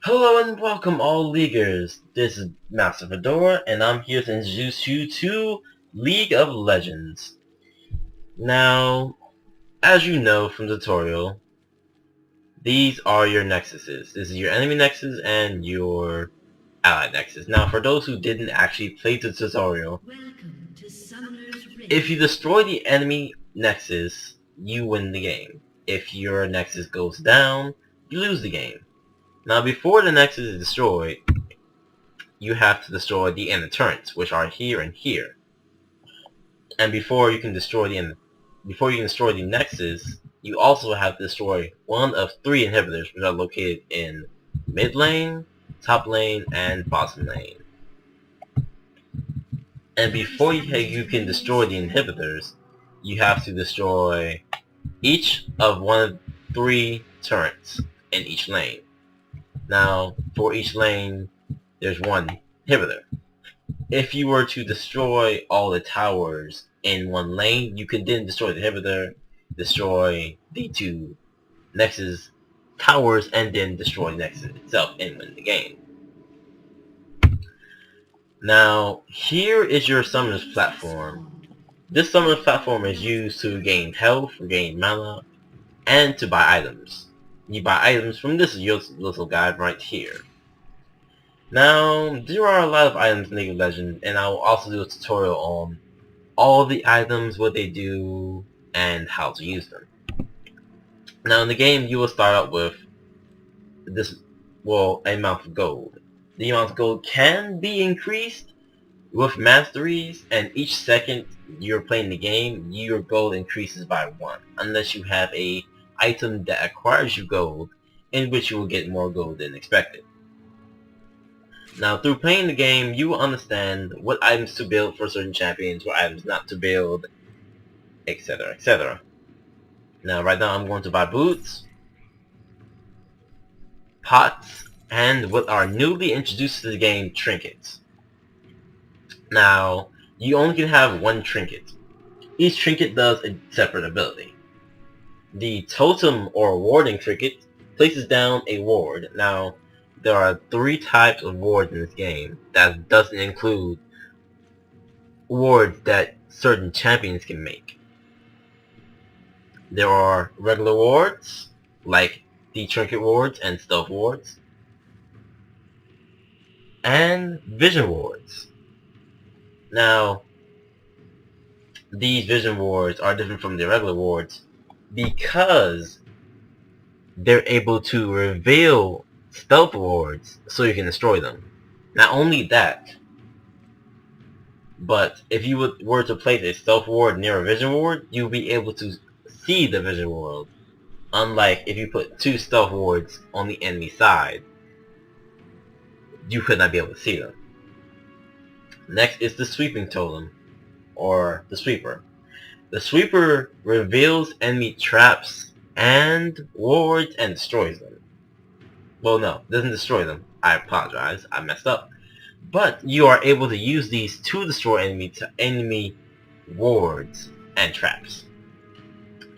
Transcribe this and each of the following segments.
Hello and welcome all Leaguers. This is Master Fedora and I'm here to introduce you to League of Legends. Now, as you know from the tutorial, these are your nexuses. This is your enemy nexus and your ally nexus. Now, for those who didn't actually play the tutorial, if you destroy the enemy nexus, you win the game. If your nexus goes down, you lose the game. Now, before the nexus is destroyed, you have to destroy the inner turrets, which are here and here. And before you can destroy the nexus, you also have to destroy one of three inhibitors, which are located in mid lane, top lane, and bottom lane. And before you can destroy the inhibitors, you have to destroy each of one of three turrets in each lane. Now, for each lane, there's one inhibitor. If you were to destroy all the towers in one lane, you could then destroy the inhibitor, destroy the two Nexus towers, and then destroy the Nexus itself and win the game. Now, here is your summoners platform. This summoners platform is used to gain health, gain mana, and to buy items. You buy items from this little guide right here. Now, there are a lot of items in League of Legends, and I will also do a tutorial on all the items, what they do, and how to use them. Now, in the game, you will start out with this, amount of gold. The amount of gold can be increased with masteries, and each second you're playing the game, your gold increases by 1, unless you have a item that acquires you gold, in which you will get more gold than expected. Now, through playing the game, you will understand what items to build for certain champions, what items not to build, etc, etc. Now, right now I'm going to buy boots, pots, and what are newly introduced to the game, trinkets. Now, you only can have one trinket. Each trinket does a separate ability. The totem or warding trinket places down a ward. Now, there are 3 types of wards in this game. That doesn't include wards that certain champions can make. There are regular wards, like the trinket wards and stealth wards, and vision wards. Now, these vision wards are different from the regular wards because they're able to reveal stealth wards so you can destroy them. Not only that, but if you were to place a stealth ward near a vision ward, you'll be able to see the vision ward. Unlike if you put 2 stealth wards on the enemy side, you could not be able to see them. Next is the sweeping totem, or the sweeper. The sweeper reveals enemy traps and wards and destroys them. Well, no, doesn't destroy them. I apologize, I messed up. But you are able to use these to destroy enemy wards and traps.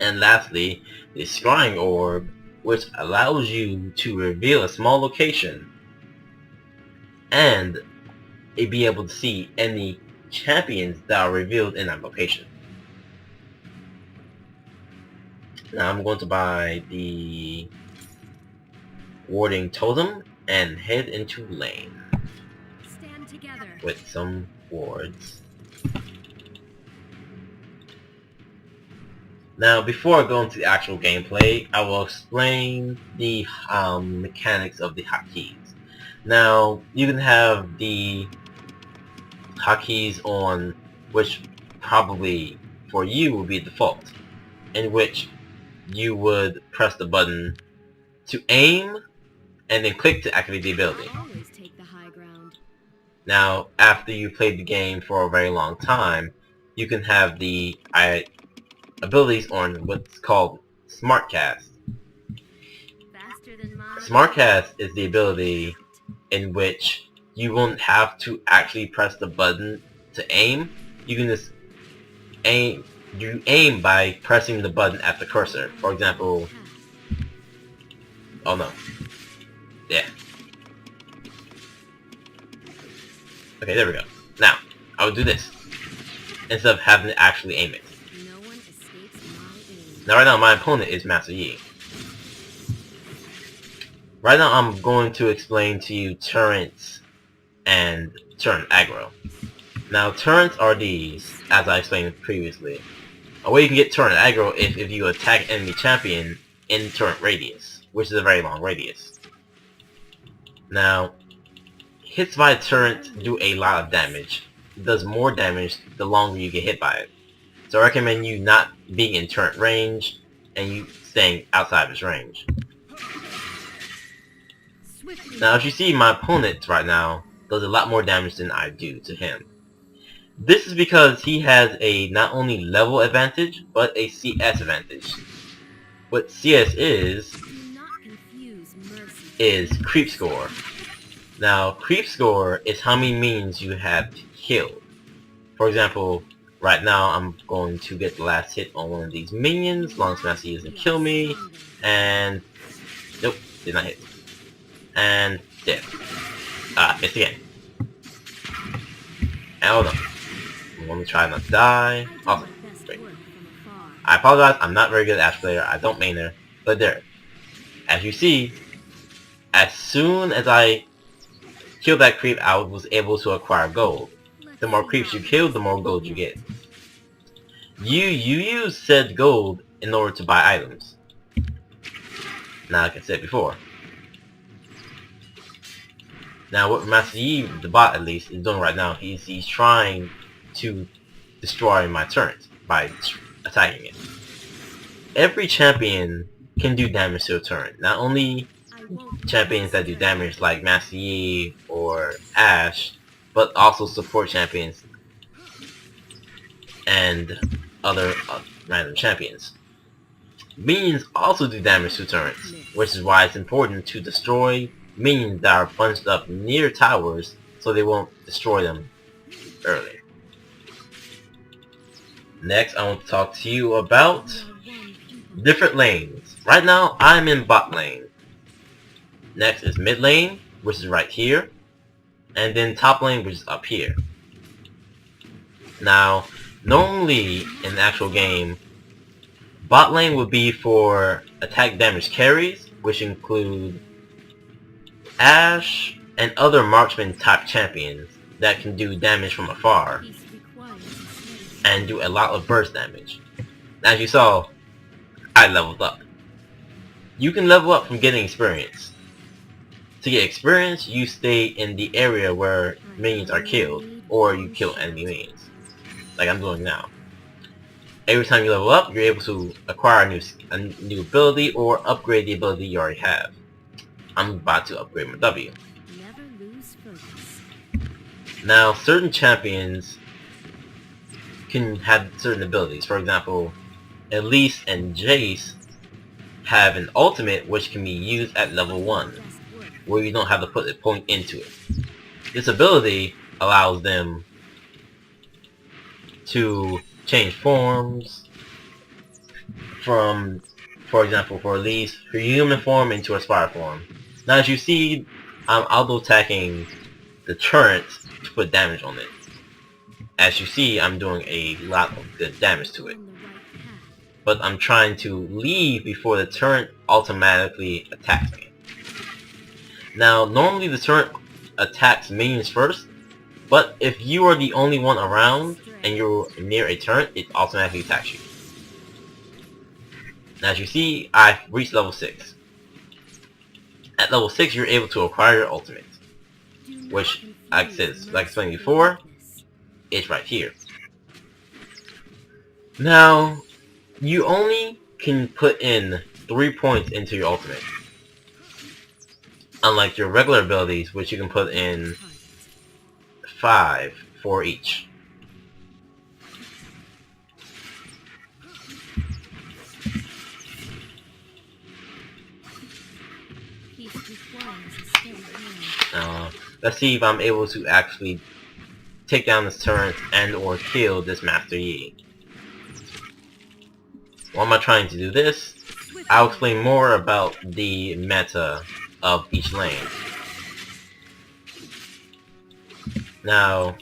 And lastly, the scrying orb, which allows you to reveal a small location and be able to see any champions that are revealed in that location. Now I'm going to buy the warding totem and head into lane with some wards. Now, before I go into the actual gameplay, I will explain the mechanics of the hotkeys. Now, you can have the hotkeys on, which probably for you would be default, in which you would press the button to aim and then click to activate the ability. Now, after you played the game for a very long time, you can have the abilities on what's called SmartCast. SmartCast is the ability in which you won't have to actually press the button to aim. You can just aim. You aim by pressing the button at the cursor. For example, oh no, yeah. Okay, there we go. Now, I will do this instead of having to actually aim it. Now, right now, my opponent is Master Yi. Right now, I'm going to explain to you turrets and turret aggro. Now, turrets are these, as I explained previously. A way you can get turret aggro is if you attack enemy champion in turret radius, which is a very long radius. Now, hits by a turret do a lot of damage. It does more damage the longer you get hit by it. So I recommend you not being in turret range and you staying outside of its range. Now, as you see, my opponent right now does a lot more damage than I do to him. This is because he has a not only level advantage, but a CS advantage. What CS is creep score. Now, creep score is how many minions you have killed. For example, right now I'm going to get the last hit on one of these minions, as long as Master Yi doesn't kill me, and nope, did not hit. And dead. Missed again. And hold on. I'm going to try not to die. Awesome. Great. I apologize, I'm not very good at Ash player, I don't main her, but there. As you see, as soon as I killed that creep, I was able to acquire gold. The more creeps you kill, the more gold you get. You use said gold in order to buy items. Now, like I said before. Now, what Master Yi, the bot at least, is doing right now, he's trying to destroy my turret by attacking it. Every champion can do damage to a turret. Not only champions that do damage like Master Yi or Ash, but also support champions and other random champions. Minions also do damage to turrets, which is why it's important to destroy minions that are bunched up near towers so they won't destroy them early. Next, I want to talk to you about different lanes. Right now, I'm in bot lane. Next is mid lane, which is right here. And then top lane, which is up here. Now, normally in the actual game, bot lane would be for attack damage carries, which include Ash and other marksman type champions that can do damage from afar and do a lot of burst damage. As you saw, I leveled up. You can level up from getting experience. To get experience, you stay in the area where minions are killed, or you kill enemy minions, like I'm doing now. Every time you level up, you're able to acquire a new ability or upgrade the ability you already have. I'm about to upgrade my W. Now, certain champions can have certain abilities. For example, Elise and Jace have an ultimate which can be used at level 1, where you don't have to put a point into it. This ability allows them to change forms from, for example, for Elise, her human form into a spider form. Now, as you see, I'm auto-attacking the turret to put damage on it. As you see, I'm doing a lot of good damage to it. But I'm trying to leave before the turret automatically attacks me. Now, normally the turret attacks minions first, but if you are the only one around and you're near a turret, it automatically attacks you. Now, as you see, I've reached level 6. At level 6, you're able to acquire your ultimate, which, like I explained before, is right here. Now, you only can put in 3 points into your ultimate, unlike your regular abilities, which you can put in 5 for each. Let's see if I'm able to actually take down this turret and or kill this Master Yi. Why am I trying to do this? I'll explain more about the meta of each lane. Now,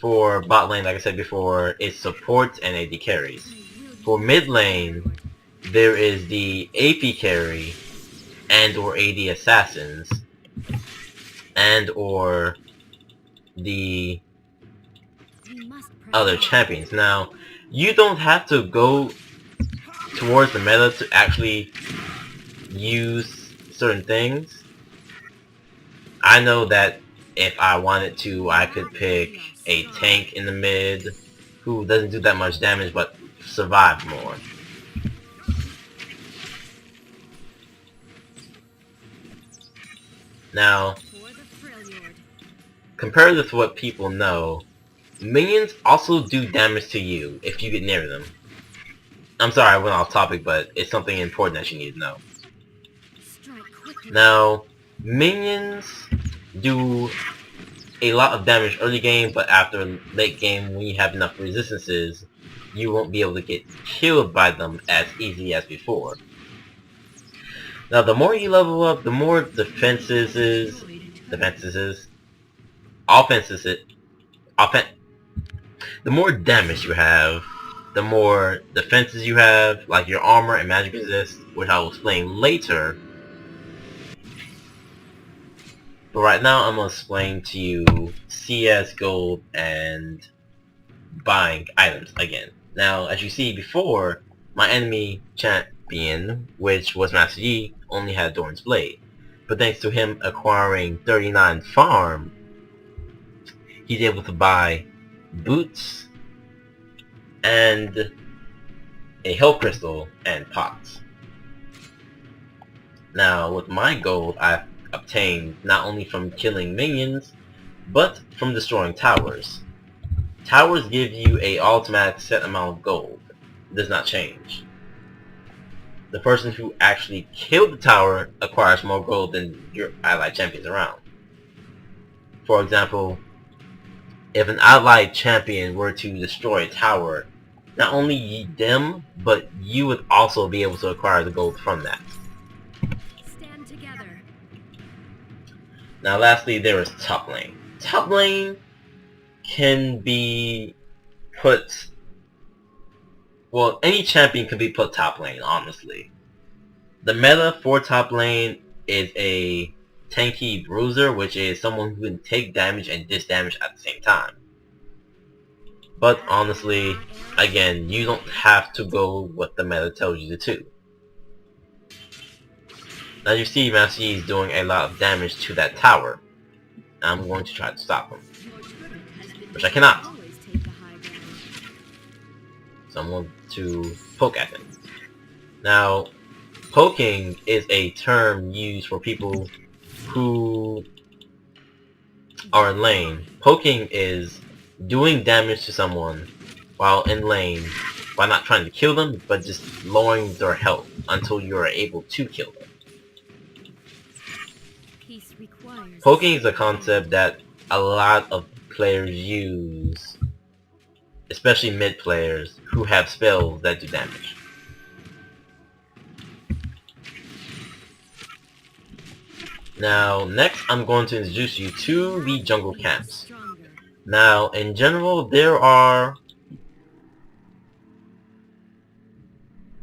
for bot lane, like I said before, it's supports and AD carries. For mid lane, there is the AP carry and or AD assassins and or the other champions. Now, you don't have to go towards the meta to actually use certain things. I know that if I wanted to, I could pick a tank in the mid who doesn't do that much damage but survive more. Now, compared with what people know, minions also do damage to you if you get near them. I'm sorry I went off topic, but it's something important that you need to know. Now, minions do a lot of damage early game, but after late game, when you have enough resistances, you won't be able to get killed by them as easy as before. Now, the more you level up, the more offenses is, the more damage you have, the more defenses you have, like your armor and magic resist, which I will explain later. But right now, I'm going to explain to you CS, gold, and buying items again. Now, as you see before, my enemy champion, which was Master Yi, only had Doran's Blade. But thanks to him acquiring 39 farm, he's able to buy boots and a health crystal and pots. Now, with my gold, I've obtained not only from killing minions, but from destroying towers. Towers give you a automatic set amount of gold. It does not change. The person who actually killed the tower acquires more gold than your allied champions around. For example, if an allied champion were to destroy a tower, not only them, but you would also be able to acquire the gold from that. Stand together. Now lastly, there is top lane. Top lane can be put... well, any champion can be put top lane, honestly. The meta for top lane is a tanky bruiser, which is someone who can take damage and dish damage at the same time. But honestly, again, you don't have to go what the meta tells you to do. Now you see Master Yi is doing a lot of damage to that tower. I'm going to try to stop him, which I cannot. So I'm going to poke at him. Now, poking is a term used for people who are in lane. Poking is doing damage to someone while in lane by not trying to kill them, but just lowering their health until you are able to kill them. Poking is a concept that a lot of players use, especially mid players who have spells that do damage. Now, next I'm going to introduce you to the jungle camps. Now, in general, there are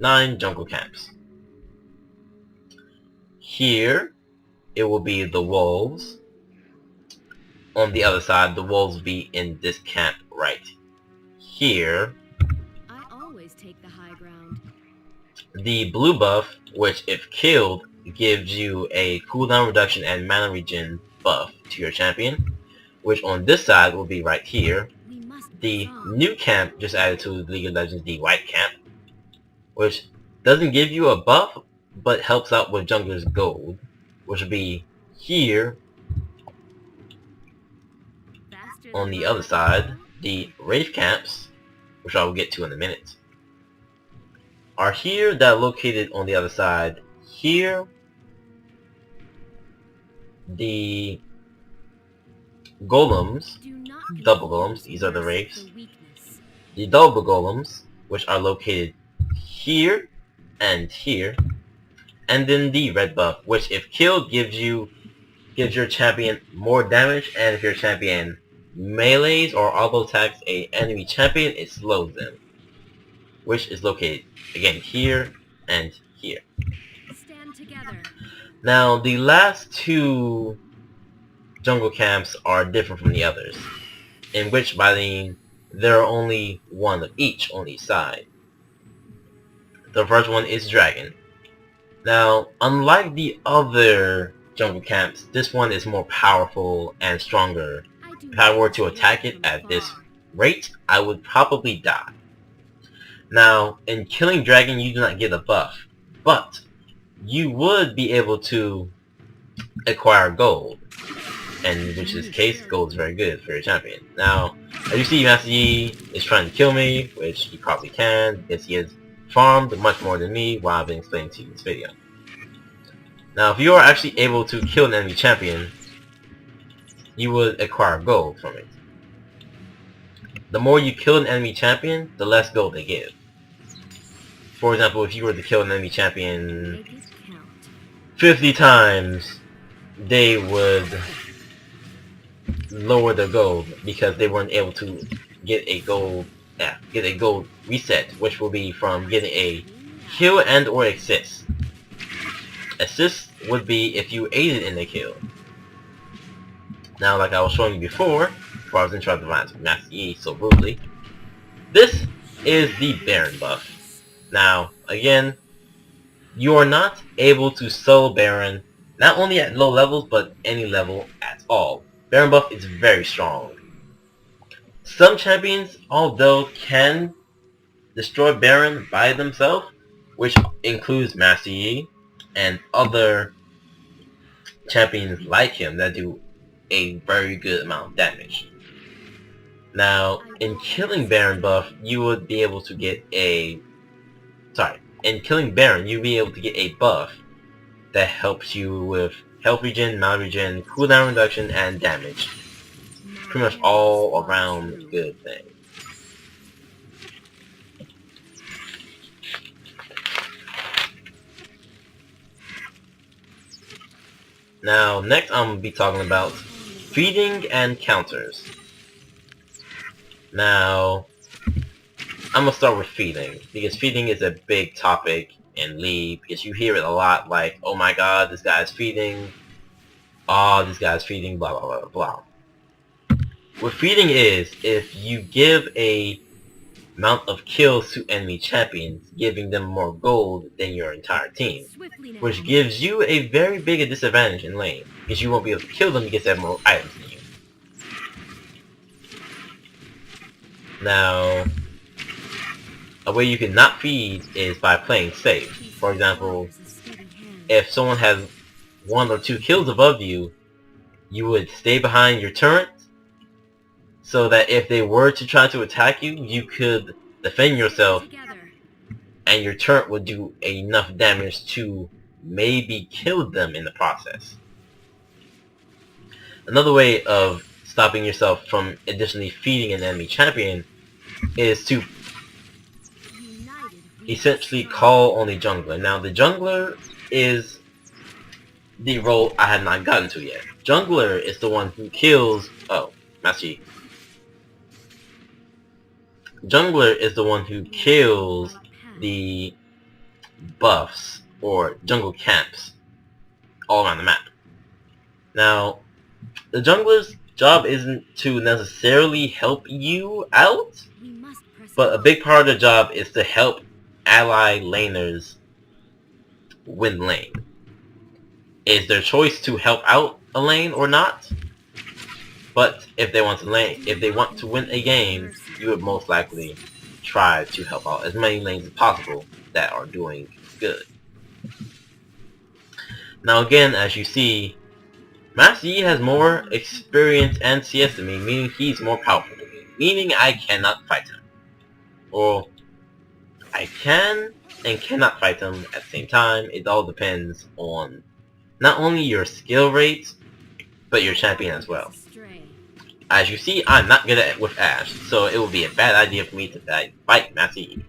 9 jungle camps. Here, it will be the wolves. On the other side, the wolves will be in this camp right here. I always take the high ground. The blue buff, which if killed, gives you a cooldown reduction and mana regen buff to your champion, which on this side will be right here. The new camp just added to League of Legends, the white camp, which doesn't give you a buff, but helps out with jungler's gold, which will be here. On the other side, the Wraith camps, which I will get to in a minute, are here, that are located on the other side. Here, the golems, double golems, these are the Wraiths. The double golems, which are located here and here. And then the red buff, which if killed gives you gives your champion more damage, and if your champion melees or auto attacks a enemy champion, it slows them, which is located again here and here. Stand together. Now the last two jungle camps are different from the others, in which by the there are only one of each on each side. The first one is Dragon. Now, unlike the other jungle camps, this one is more powerful and stronger. If I were to attack it at this rate, I would probably die. Now, in killing Dragon, you do not get a buff, but you would be able to acquire gold, and in which this case, gold is very good for your champion. Now, as you see, Master Yi is trying to kill me, which he probably can, because he has farmed much more than me while I've been explaining to you in this video. Now, if you are actually able to kill an enemy champion, you would acquire gold from it. The more you kill an enemy champion, the less gold they give. For example, if you were to kill an enemy champion 50 times, they would lower their gold because they weren't able to get a gold reset, which will be from getting a kill and or assist. Assist would be if you aided in the kill. Now, like I was showing you before I was interrupted by Master Yi so rudely, this is the Baron buff. Now, again, you are not able to solo Baron, not only at low levels, but any level at all. Baron buff is very strong. Some champions, although, can destroy Baron by themselves, which includes Master Yi and other champions like him that do a very good amount of damage. Now, in killing Baron buff, you would be able to get a... in killing Baron, you'll be able to get a buff that helps you with health regen, mana regen, cooldown reduction, and damage. Pretty much all around good thing. Now, next I'm going to be talking about feeding and counters. Now, I'm going to start with feeding, because feeding is a big topic in League, because you hear it a lot, like, oh my god, this guy's feeding, oh, this guy's feeding, blah blah blah blah. What feeding is, if you give a amount of kills to enemy champions, giving them more gold than your entire team, which gives you a very big disadvantage in lane, because you won't be able to kill them because they have more items than you. Now, a way you can not feed is by playing safe. For example, if someone has 1 or 2 kills above you, you would stay behind your turret, so that if they were to try to attack you, you could defend yourself, and your turret would do enough damage to maybe kill them in the process. Another way of stopping yourself from additionally feeding an enemy champion is to essentially call on the jungler. Now, the jungler is the role I have not gotten to yet. Jungler is the one who kills... Oh, Master Yi. Jungler is the one who kills the buffs or jungle camps all around the map. Now, the jungler's job isn't to necessarily help you out, but a big part of the job is to help ally laners win lane. It's their choice to help out a lane or not, but if they want to win a game, you would most likely try to help out as many lanes as possible that are doing good. Now again, as you see, Master Yi has more experience and CS than me, meaning he's more powerful than me, meaning I cannot fight him. Or, I can and cannot fight him at the same time. It all depends on not only your skill rates, but your champion as well. As you see, I'm not good at with Ashe, so it would be a bad idea for me to fight Master Yi.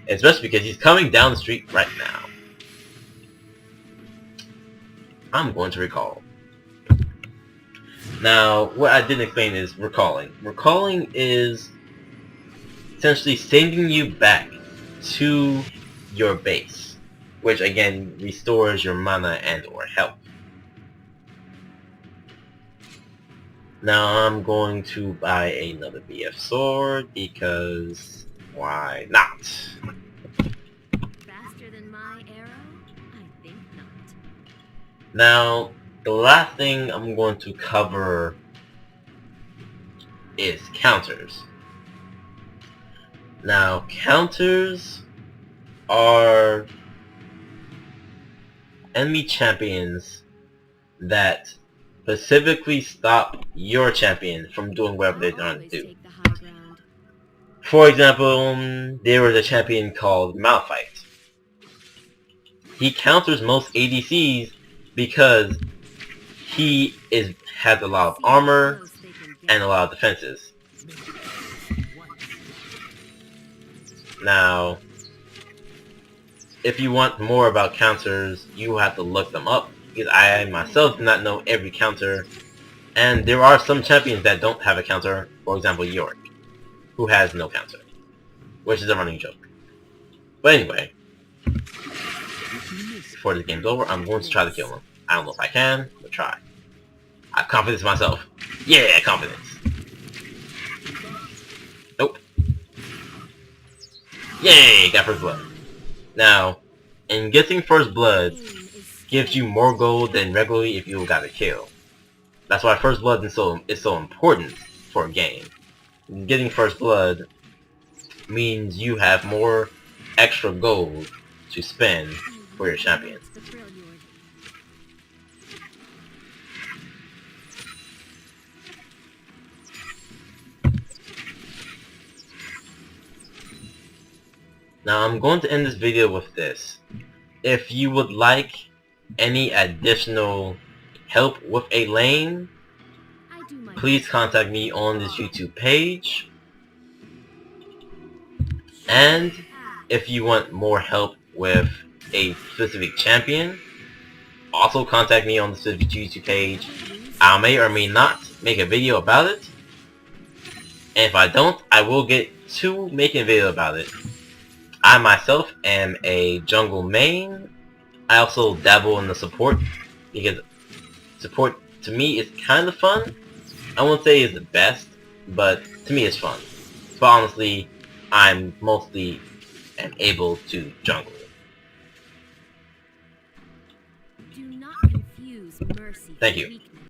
Especially because he's coming down the street right now. I'm going to recall. Now, what I didn't explain is recalling. Recalling is essentially sending you back to your base, which again restores your mana and or health. Now I'm going to buy another BF sword because why not? Faster than my arrow? I think not. Now the last thing I'm going to cover is counters. Now counters are enemy champions that specifically stop your champion from doing whatever they're trying to do. Take the high ground. For example, there was a champion called Malphite. He counters most ADCs because he has a lot of armor and a lot of defenses. Now, if you want more about counters, you have to look them up, because I myself do not know every counter, and there are some champions that don't have a counter, for example Yorick, who has no counter, which is a running joke. But anyway, before the game's over, I'm going to try to kill him. I don't know if I can, but try. I have confidence in myself. Yeah, confidence. Nope. Yay, got first blood. Now, in getting first blood gives you more gold than regularly if you got a kill. That's why first blood is so important for a game. Getting first blood means you have more extra gold to spend for your champion. Now I'm going to end this video with this. If you would like any additional help with a lane, please contact me on this YouTube page. And if you want more help with a specific champion, also contact me on the specific YouTube page. I may or may not make a video about it. And if I don't, I will get to making a video about it. I myself am a jungle main. I also dabble in the support, because support to me is kind of fun. I won't say it's the best, but to me it's fun. But honestly, I'm mostly able to jungle. Do not confuse mercy. Thank you.